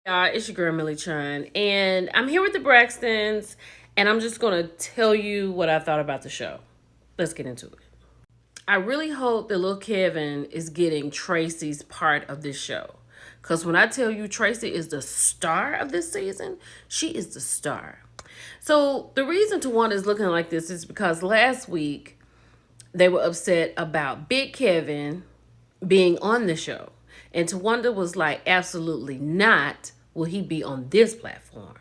It's your girl Millie Chun, and I'm here with the Braxtons, and I'm just gonna tell you what I thought about the show. Let's get into it. I really hope that little Kevin is getting Tracy's part of this show, cause when I tell you Tracy is the star of this season, she is the star. So the reason Tawanda is looking like this is because last week they were upset about Big Kevin being on the show. And Tawanda was like, absolutely not will he be on this platform.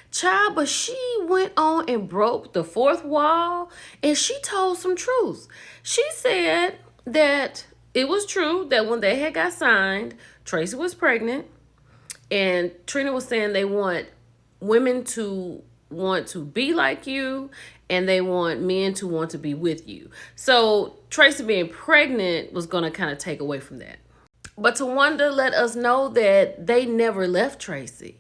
Child, but she went on and broke the fourth wall and she told some truth. She said that it was true that when they had got signed, Tracy was pregnant. And Trina was saying they want women to want to be like you and they want men to want to be with you. So Tracy being pregnant was going to kind of take away from that. But Tawanda let us know that they never left Tracy.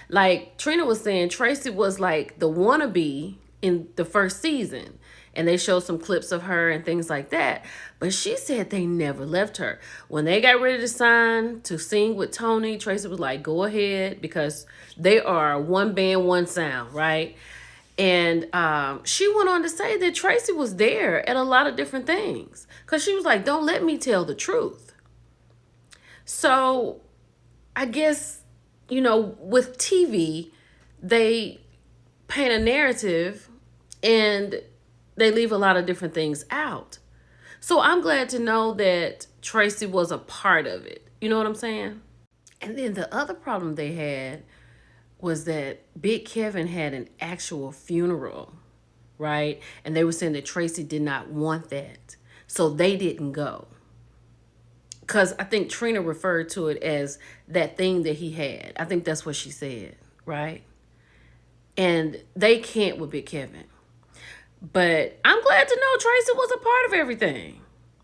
Like Trina was saying, Tracy was like the wannabe in the first season. And they showed some clips of her and things like that. But she said they never left her. When they got ready to sign to sing with Tony, Tracy was like, go ahead, because they are one band, one sound, right? And she went on to say that Tracy was there at a lot of different things. Because she was like, don't let me tell the truth. So I guess, with TV, they paint a narrative and they leave a lot of different things out. So I'm glad to know that Tracy was a part of it. You know what I'm saying? And then the other problem they had was that Big Kevin had an actual funeral, right? And they were saying that Tracy did not want that. So they didn't go. Because I think Trina referred to it as that thing that he had. I think that's what she said, right? And they can't with Big Kevin. But I'm glad to know Tracy was a part of everything.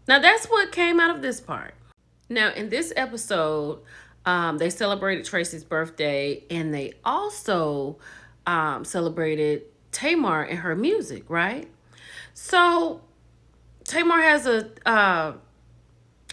Now, that's what came out of this part. Now, in this episode, they celebrated Tracy's birthday, and they also celebrated Tamar and her music, right? So, Tamar has a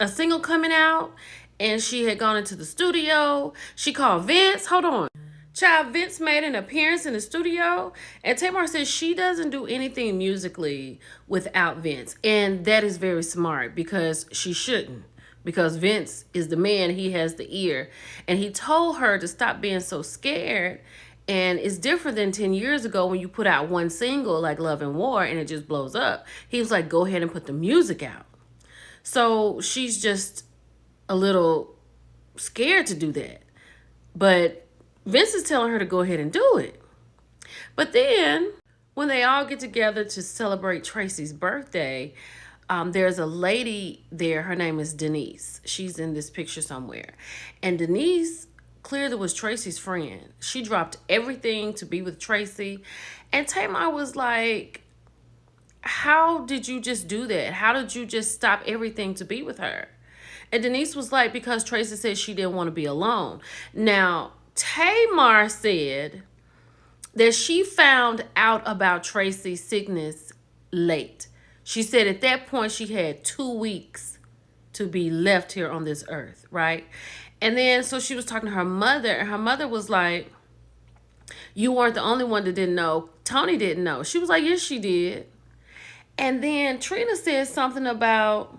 single coming out, and she had gone into the studio. She called Vince. Hold on. Child, Vince made an appearance in the studio, and Tamar says she doesn't do anything musically without Vince. And that is very smart because she shouldn't. Because Vince is the man, he has the ear. And he told her to stop being so scared. And it's different than 10 years ago when you put out one single like Love and War and it just blows up. He was like, go ahead and put the music out. So she's just a little scared to do that. But Vince is telling her to go ahead and do it. But then when they all get together to celebrate Tracy's birthday, there's a lady there. Her name is Denise. She's in this picture somewhere. And Denise clearly was Tracy's friend. She dropped everything to be with Tracy. And Tamar was like, how did you just do that? How did you just stop everything to be with her? And Denise was like, because Tracy said she didn't want to be alone. Now, Tamar said that she found out about Tracy's sickness late. She said at that point she had 2 weeks to be left here on this earth, right? And then so she was talking to her mother, and her mother was like, you weren't the only one that didn't know. Tony didn't know. She was like, yes, she did. And then Trina said something about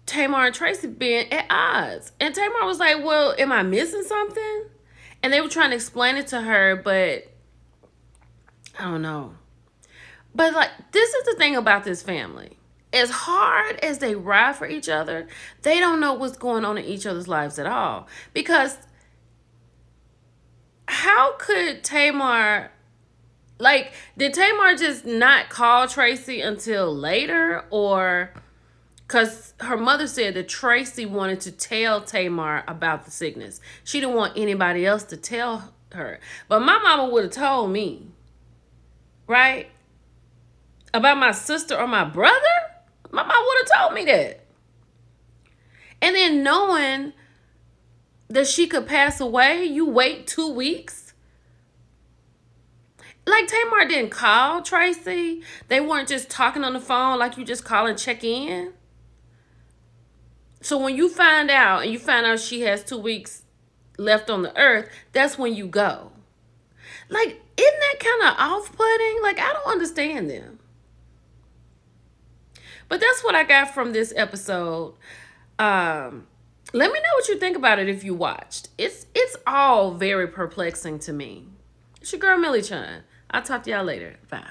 Tamar and Tracy being at odds. And Tamar was like, well, am I missing something? And they were trying to explain it to her, but I don't know. But like, this is the thing about this family. As hard as they ride for each other, they don't know what's going on in each other's lives at all. Because how could Tamar, like, did Tamar just not call Tracy until later? Or because her mother said that Tracy wanted to tell Tamar about the sickness. She didn't want anybody else to tell her. But my mama would have told me, right? About my sister or my brother? My mom would have told me that. And then knowing that she could pass away, you wait 2 weeks? Like, Tamar didn't call Tracy. They weren't just talking on the phone like you just call and check in. So when you find out, and you find out she has 2 weeks left on the earth, that's when you go. Like, isn't that kind of off-putting? Like, I don't understand them. But that's what I got from this episode. Let me know what you think about it if you watched. It's all very perplexing to me. It's your girl Millie Chun. I'll talk to y'all later. Bye.